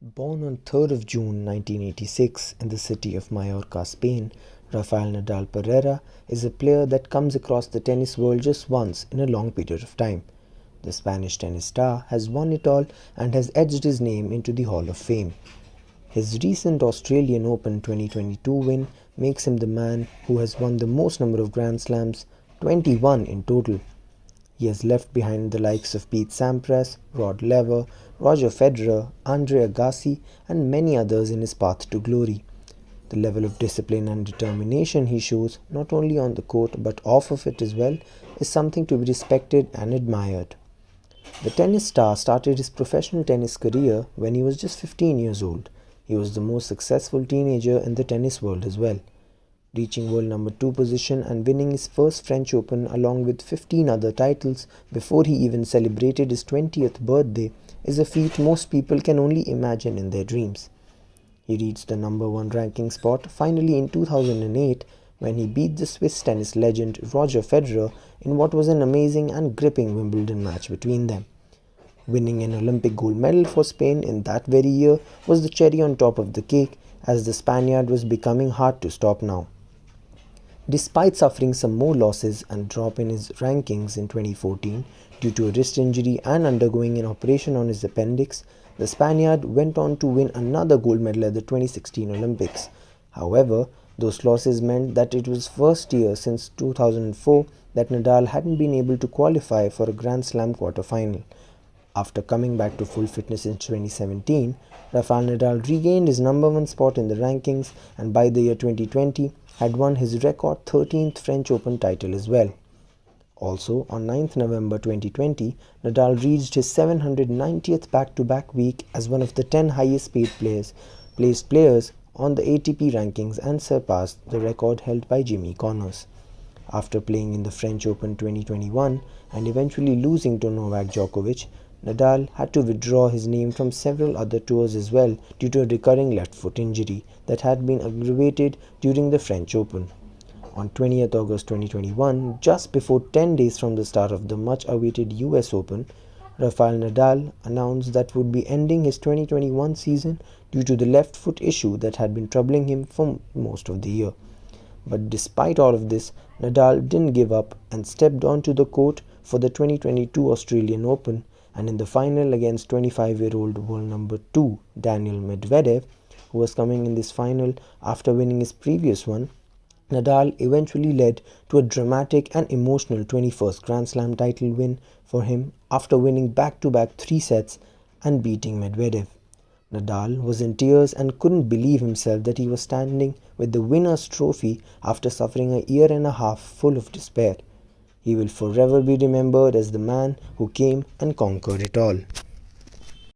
Born on 3rd of June 1986 in the city of Mallorca, Spain, Rafael Nadal Parera is a player that comes across the tennis world just once in a long period of time. The Spanish tennis star has won it all and has etched his name into the Hall of Fame. His recent Australian Open 2022 win makes him the man who has won the most number of Grand Slams, 21 in total. He has left behind the likes of Pete Sampras, Laver, Roger Federer, Agassi and many others in his path to glory. The level of discipline and determination he shows, not only on the court but off of it as well, is something to be respected and admired. The tennis star started his professional tennis career when he was just 15 years old. He was the most successful teenager in the tennis world as well, reaching world number 2 position and winning his first French Open along with 15 other titles before he even celebrated his 20th birthday is a feat most people can only imagine in their dreams. He reached the number 1 ranking spot finally in 2008 when he beat the Swiss tennis legend Roger Federer in what was an amazing and gripping Wimbledon match between them. Winning an Olympic gold medal for Spain in that very year was the cherry on top of the cake, as the Spaniard was becoming hard to stop now. Despite suffering some more losses and drop in his rankings in 2014 due to a wrist injury and undergoing an operation on his appendix, the Spaniard went on to win another gold medal at the 2016 Olympics. However, those losses meant that it was first year since 2004 that Nadal hadn't been able to qualify for a Grand Slam quarter-final. After coming back to full fitness in 2017, Rafael Nadal regained his number 1 spot in the rankings and by the year 2020 had won his record 13th French Open title as well. Also, on 9th November 2020, Nadal reached his 790th back-to-back week as one of the 10 highest placed players on the ATP rankings and surpassed the record held by Jimmy Connors. After playing in the French Open 2021 and eventually losing to Novak Djokovic, Nadal had to withdraw his name from several other tours as well due to a recurring left foot injury that had been aggravated during the French Open. On 20th August 2021, just before 10 days from the start of the much-awaited US Open, Rafael Nadal announced that would be ending his 2021 season due to the left foot issue that had been troubling him for most of the year. But despite all of this, Nadal didn't give up and stepped onto the court for the 2022 Australian Open, and in the final against 25-year-old world number 2 Daniil Medvedev, who was coming in this final after winning his previous one, Nadal eventually led to a dramatic and emotional 21st Grand Slam title win for him after winning back-to-back 3 sets and beating Medvedev. Nadal was in tears and couldn't believe himself that he was standing with the winner's trophy after suffering a year and a half full of despair. He will forever be remembered as the man who came and conquered it all.